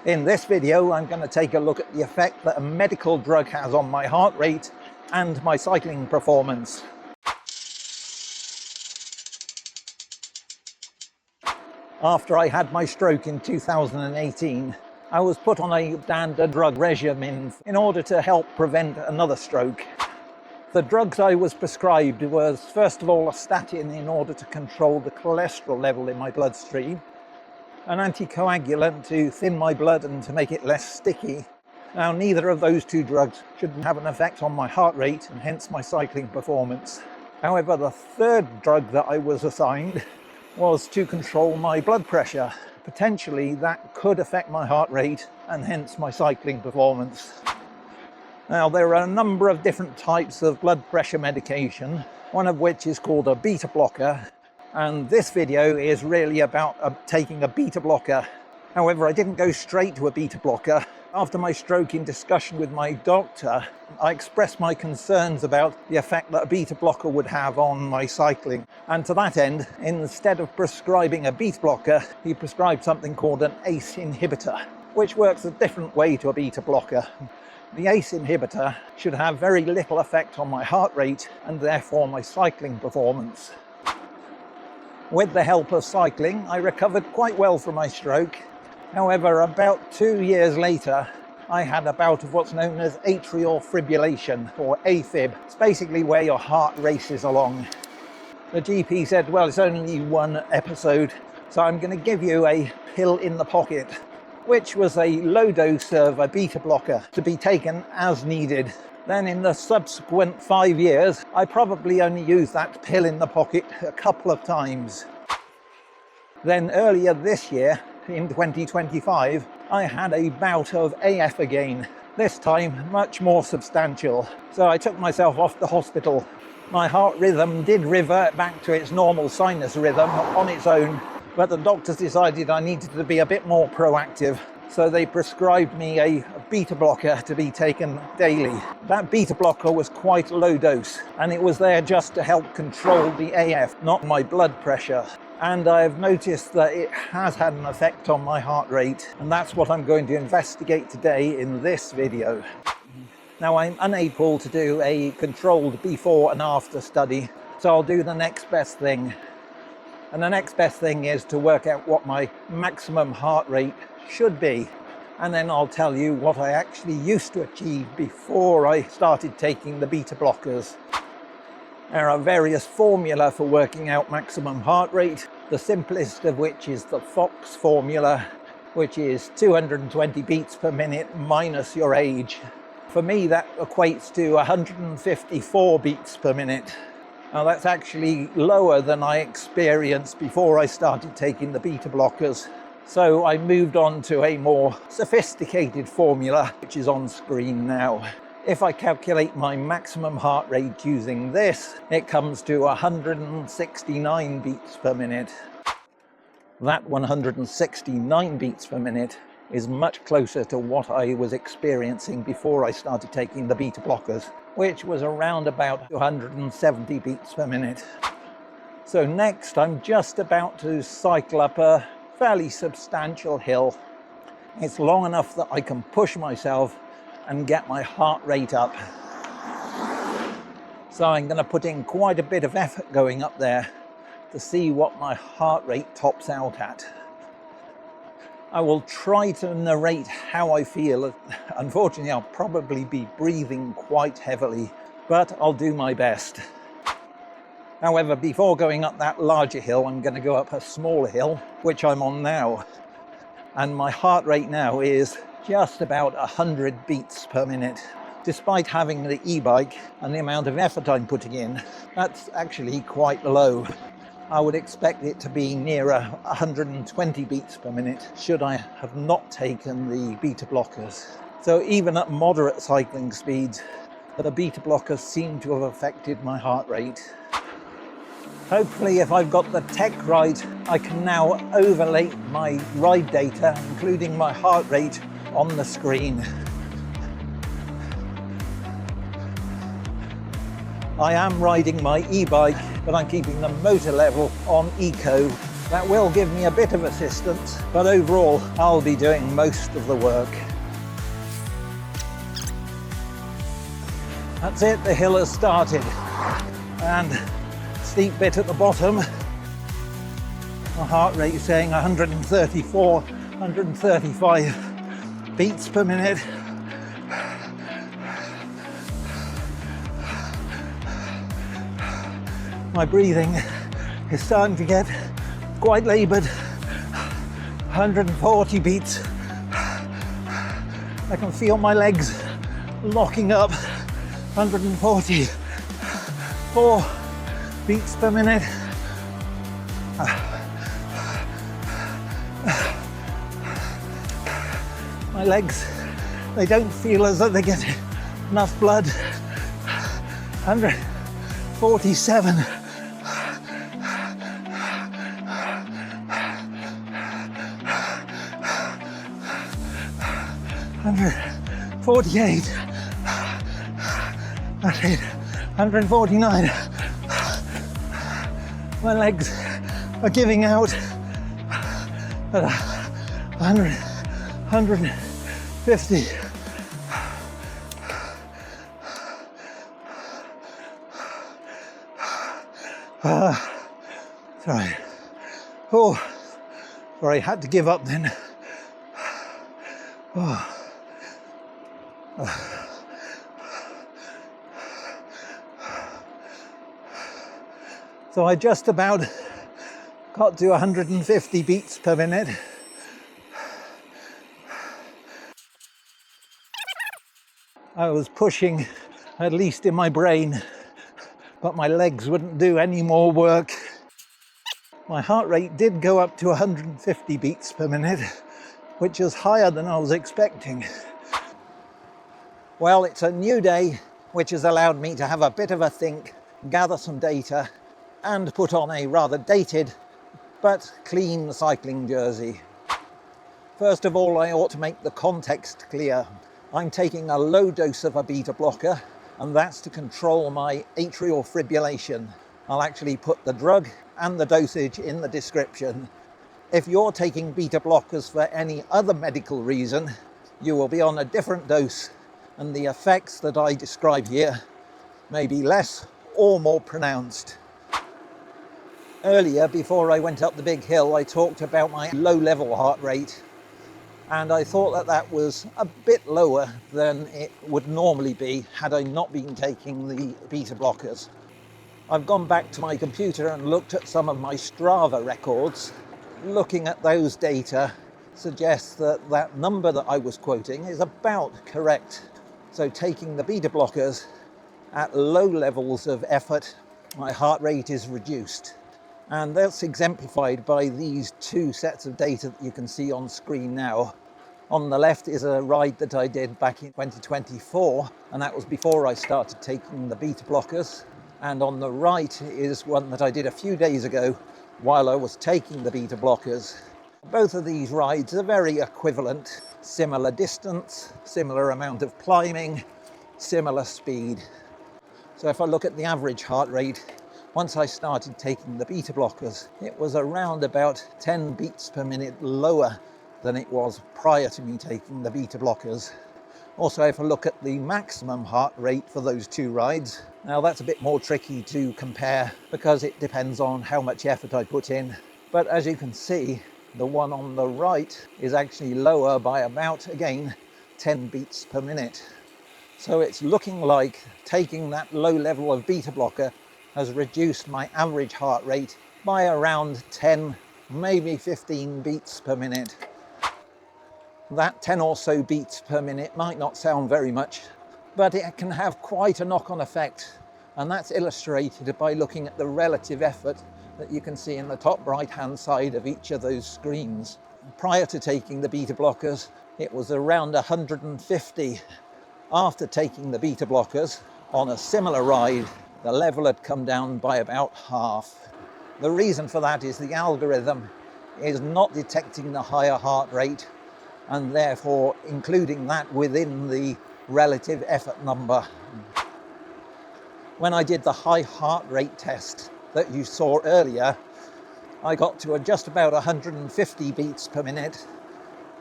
In this video, I'm going to take a look at the effect that a medical drug has on my heart rate and my cycling performance. After I had my stroke in 2018, I was put on a standard drug regimen in order to help prevent another stroke. The drugs I was prescribed was, first of all, a statin in order to control the cholesterol level in my bloodstream, an anticoagulant to thin my blood and to make it less sticky. Now, neither of those two drugs should have an effect on my heart rate and hence my cycling performance. However, the third drug that I was assigned was to control my blood pressure. Potentially that could affect my heart rate and hence my cycling performance. Now, there are a number of different types of blood pressure medication, one of which is called a beta blocker, and this video is really about taking a beta blocker. However, I didn't go straight to a beta blocker. After my stroke, in discussion with my doctor, I expressed my concerns about the effect that a beta blocker would have on my cycling. And to that end, instead of prescribing a beta blocker, he prescribed something called an ACE inhibitor, which works a different way to a beta blocker. The ACE inhibitor should have very little effect on my heart rate and therefore my cycling performance. With the help of cycling, I recovered quite well from my stroke. However, about 2 years later, I had a bout of what's known as atrial fibrillation, or a-fib. It's basically where your heart races along. The GP said, well, it's only one episode, so I'm going to give you a pill in the pocket, which was a low dose of a beta blocker to be taken as needed. Then in the subsequent 5 years, I probably only used that pill in the pocket a couple of times. Then earlier this year, in 2025, I had a bout of AF again, this time much more substantial. So I took myself off to hospital. My heart rhythm did revert back to its normal sinus rhythm on its own, but the doctors decided I needed to be a bit more proactive. So they prescribed me a beta blocker to be taken daily. That beta blocker was quite low dose, and it was there just to help control the AF, not my blood pressure. And I've noticed that it has had an effect on my heart rate, and that's what I'm going to investigate today in this video. Now, I'm unable to do a controlled before and after study, so I'll do the next best thing. And the next best thing is to work out what my maximum heart rate should be. And then I'll tell you what I actually used to achieve before I started taking the beta blockers. There are various formula for working out maximum heart rate, the simplest of which is the Fox formula, which is 220 beats per minute minus your age. For me, that equates to 154 beats per minute. Now, that's actually lower than I experienced before I started taking the beta blockers. So I moved on to a more sophisticated formula, which is on screen now. If I calculate my maximum heart rate using this, it comes to 169 beats per minute. That 169 beats per minute is much closer to what I was experiencing before I started taking the beta blockers, which was around about 170 beats per minute. So next, I'm just about to cycle up a fairly substantial hill. It's long enough that I can push myself and get my heart rate up. So I'm going to put in quite a bit of effort going up there to see what my heart rate tops out at. I will try to narrate how I feel. Unfortunately, I'll probably be breathing quite heavily, but I'll do my best. However, before going up that larger hill, I'm going to go up a smaller hill, which I'm on now. And my heart rate now is just about 100 beats per minute. Despite having the e-bike and the amount of effort I'm putting in, that's actually quite low. I would expect it to be nearer 120 beats per minute should I have not taken the beta blockers. So even at moderate cycling speeds, the beta blockers seem to have affected my heart rate. Hopefully, if I've got the tech right, I can now overlay my ride data, including my heart rate, on the screen. I am riding my e-bike, but I'm keeping the motor level on eco That will give me a bit of assistance, but overall I'll be doing most of the work. That's it, the hill has started, and steep bit at the bottom. My heart rate is saying 134, 135 beats per minute. My breathing is starting to get quite laboured. 140 beats. I can feel my legs locking up. 144 beats per minute. My legs, they don't feel as though they're getting enough blood. 147. 148. That's it. 149. My legs are giving out. 100, 150. Sorry. Oh, sorry, had to give up then. Oh. So I just about got to 150 beats per minute. I was pushing, at least in my brain, but my legs wouldn't do any more work. My heart rate did go up to 150 beats per minute, which is higher than I was expecting. Well, it's a new day, which has allowed me to have a bit of a think, gather some data, and put on a rather dated but clean cycling jersey. First of all, I ought to make the context clear. I'm taking a low dose of a beta blocker, and that's to control my atrial fibrillation. I'll actually put the drug and the dosage in the description. If you're taking beta blockers for any other medical reason, you will be on a different dose, and the effects that I describe here may be less or more pronounced. Earlier, before I went up the big hill, I talked about my low-level heart rate, and I thought that that was a bit lower than it would normally be had I not been taking the beta blockers. I've gone back to my computer and looked at some of my Strava records. Looking at those data suggests that that number that I was quoting is about correct. So taking the beta blockers at low levels of effort, my heart rate is reduced. And that's exemplified by these two sets of data that you can see on screen now. On the left is a ride that I did back in 2024, and that was before I started taking the beta blockers. And on the right is one that I did a few days ago while I was taking the beta blockers. Both of these rides are very equivalent, similar distance, similar amount of climbing, similar speed. So if I look at the average heart rate, once I started taking the beta blockers, it was around about 10 beats per minute lower than it was prior to me taking the beta blockers. Also, if I look at the maximum heart rate for those two rides, now that's a bit more tricky to compare because it depends on how much effort I put in. But as you can see, the one on the right is actually lower by about, again, 10 beats per minute. So it's looking like taking that low level of beta blocker has reduced my average heart rate by around 10, maybe 15 beats per minute. That 10 or so beats per minute might not sound very much, but it can have quite a knock-on effect, and that's illustrated by looking at the relative effort that you can see in the top right-hand side of each of those screens. Prior to taking the beta blockers, it was around 150. After taking the beta blockers on a similar ride, the level had come down by about half. The reason for that is the algorithm is not detecting the higher heart rate and therefore including that within the relative effort number. When I did the high heart rate test that you saw earlier, I got to just about 150 beats per minute,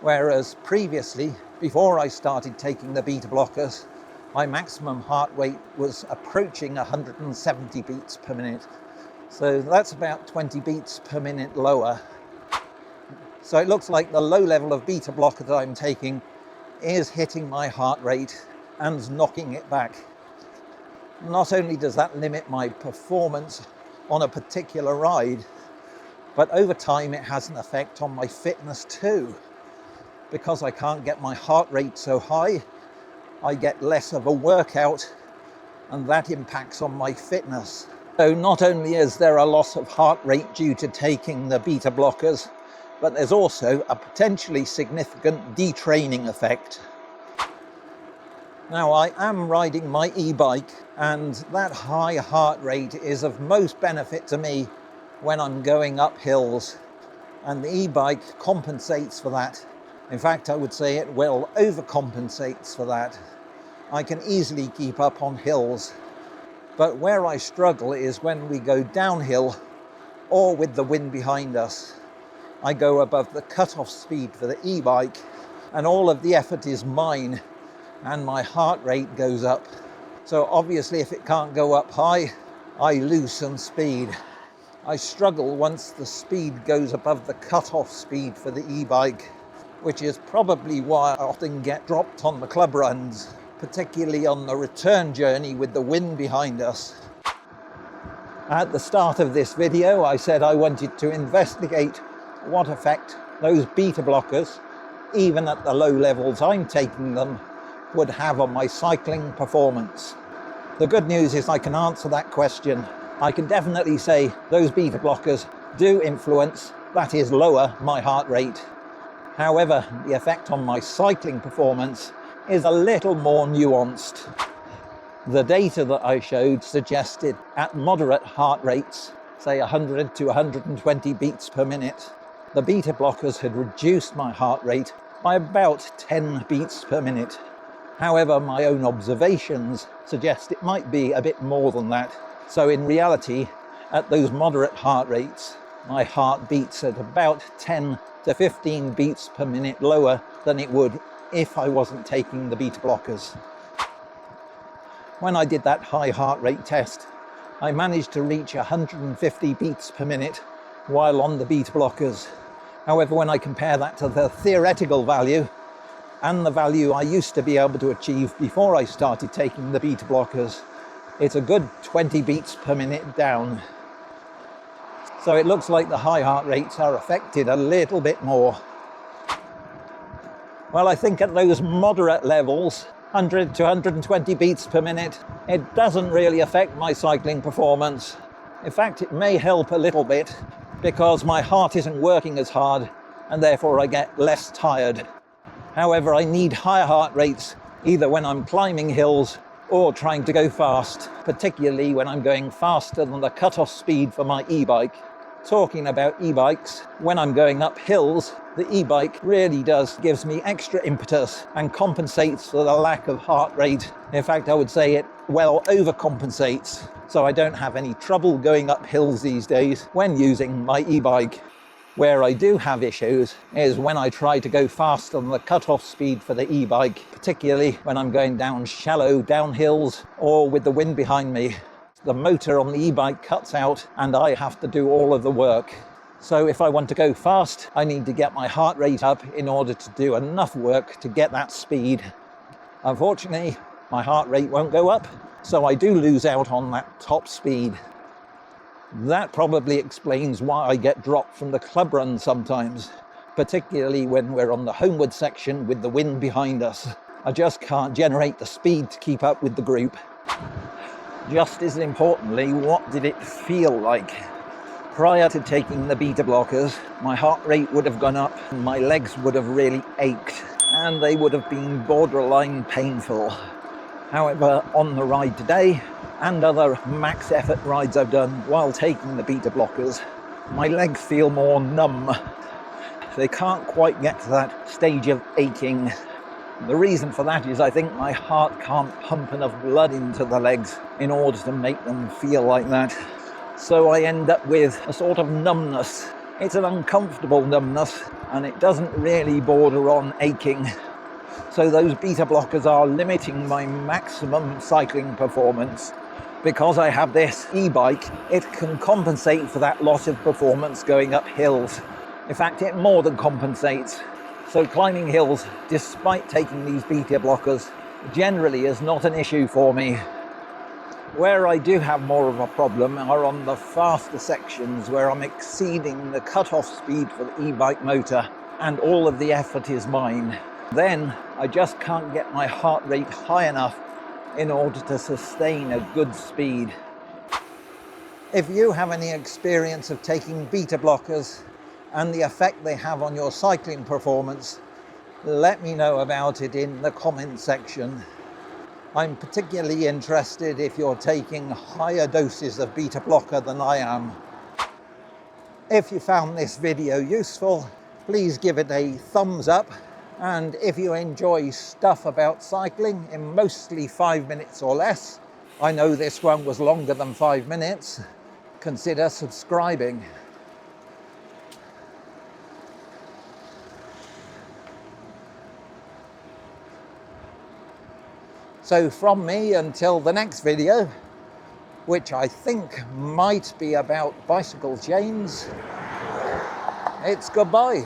whereas previously, before I started taking the beta blockers, my maximum heart rate was approaching 170 beats per minute. So that's about 20 beats per minute lower. So it looks like the low level of beta blocker that I'm taking is hitting my heart rate and knocking it back. Not only does that limit my performance on a particular ride, but over time it has an effect on my fitness too. Because I can't get my heart rate so high, I get less of a workout, and that impacts on my fitness. So not only is there a loss of heart rate due to taking the beta blockers, but there's also a potentially significant detraining effect. Now, I am riding my e-bike, and that high heart rate is of most benefit to me when I'm going up hills, and the e-bike compensates for that. In fact, I would say it well overcompensates for that. I can easily keep up on hills, but where I struggle is when we go downhill or with the wind behind us. I go above the cut-off speed for the e-bike, and all of the effort is mine, and my heart rate goes up. So obviously if it can't go up high, I lose some speed. I struggle once the speed goes above the cut-off speed for the e-bike, which is probably why I often get dropped on the club runs, particularly on the return journey with the wind behind us. At the start of this video, I said I wanted to investigate what effect those beta blockers, even at the low levels I'm taking them, would have on my cycling performance. The good news is I can answer that question. I can definitely say those beta blockers do influence, that is, lower my heart rate. However, the effect on my cycling performance is a little more nuanced. The data that I showed suggested at moderate heart rates, say 100 to 120 beats per minute, the beta blockers had reduced my heart rate by about 10 beats per minute. However, my own observations suggest it might be a bit more than that. So in reality, at those moderate heart rates, my heart beats at about 10 to 15 beats per minute lower than it would if I wasn't taking the beta blockers. When I did that high heart rate test, I managed to reach 150 beats per minute while on the beta blockers. However, when I compare that to the theoretical value and the value I used to be able to achieve before I started taking the beta blockers, it's a good 20 beats per minute down. So it looks like the high heart rates are affected a little bit more. Well, I think at those moderate levels, 100 to 120 beats per minute, it doesn't really affect my cycling performance. In fact, it may help a little bit because my heart isn't working as hard and therefore I get less tired. However, I need higher heart rates either when I'm climbing hills or trying to go fast, particularly when I'm going faster than the cut-off speed for my e-bike. Talking about e-bikes, when I'm going up hills, the e-bike really gives me extra impetus and compensates for the lack of heart rate. In fact, I would say it well overcompensates, so I don't have any trouble going up hills these days when using my e-bike. Where I do have issues is when I try to go faster than the cut-off speed for the e-bike, particularly when I'm going down shallow downhills or with the wind behind me. The motor on the e-bike cuts out and I have to do all of the work. So if I want to go fast, I need to get my heart rate up in order to do enough work to get that speed. Unfortunately, my heart rate won't go up, so I do lose out on that top speed. That probably explains why I get dropped from the club run sometimes, particularly when we're on the homeward section with the wind behind us. I just can't generate the speed to keep up with the group. Just as importantly, what did it feel like? Prior to taking the beta blockers, my heart rate would have gone up and my legs would have really ached and they would have been borderline painful. However, on the ride today and other max effort rides I've done while taking the beta blockers, my legs feel more numb. They can't quite get to that stage of aching. The reason for that is I think my heart can't pump enough blood into the legs in order to make them feel like that. So I end up with a sort of numbness. It's an uncomfortable numbness, and it doesn't really border on aching. So those beta blockers are limiting my maximum cycling performance. Because I have this e-bike, it can compensate for that loss of performance going up hills. In fact, it more than compensates. So climbing hills, despite taking these beta blockers, generally is not an issue for me. Where I do have more of a problem are on the faster sections where I'm exceeding the cut-off speed for the e-bike motor and all of the effort is mine. Then I just can't get my heart rate high enough in order to sustain a good speed. If you have any experience of taking beta blockers and the effect they have on your cycling performance, let me know about it in the comment section. I'm particularly interested if you're taking higher doses of beta blocker than I am. If you found this video useful, please give it a thumbs up. And if you enjoy stuff about cycling in mostly 5 minutes or less, I know this one was longer than 5 minutes, consider subscribing. So from me until the next video, which I think might be about bicycle chains, it's goodbye.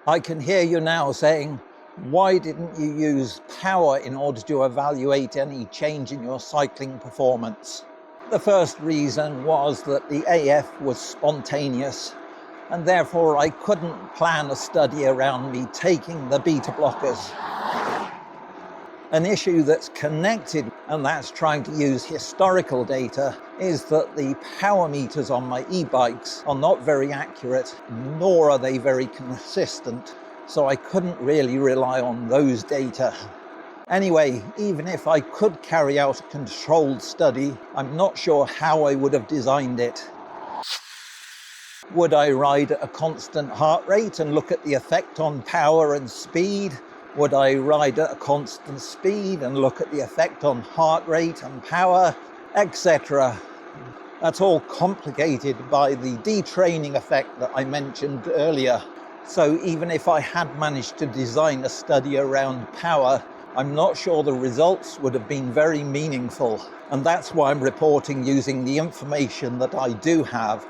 I can hear you now saying, why didn't you use power in order to evaluate any change in your cycling performance? The first reason was that the AF was spontaneous, and therefore I couldn't plan a study around me taking the beta blockers. An issue that's connected, and that's trying to use historical data, is that the power meters on my e-bikes are not very accurate, nor are they very consistent, so I couldn't really rely on those data. Anyway, even if I could carry out a controlled study, I'm not sure how I would have designed it. Would I ride at a constant heart rate and look at the effect on power and speed? Would I ride at a constant speed and look at the effect on heart rate and power, etc.? That's all complicated by the detraining effect that I mentioned earlier. So even if I had managed to design a study around power, I'm not sure the results would have been very meaningful. And that's why I'm reporting using the information that I do have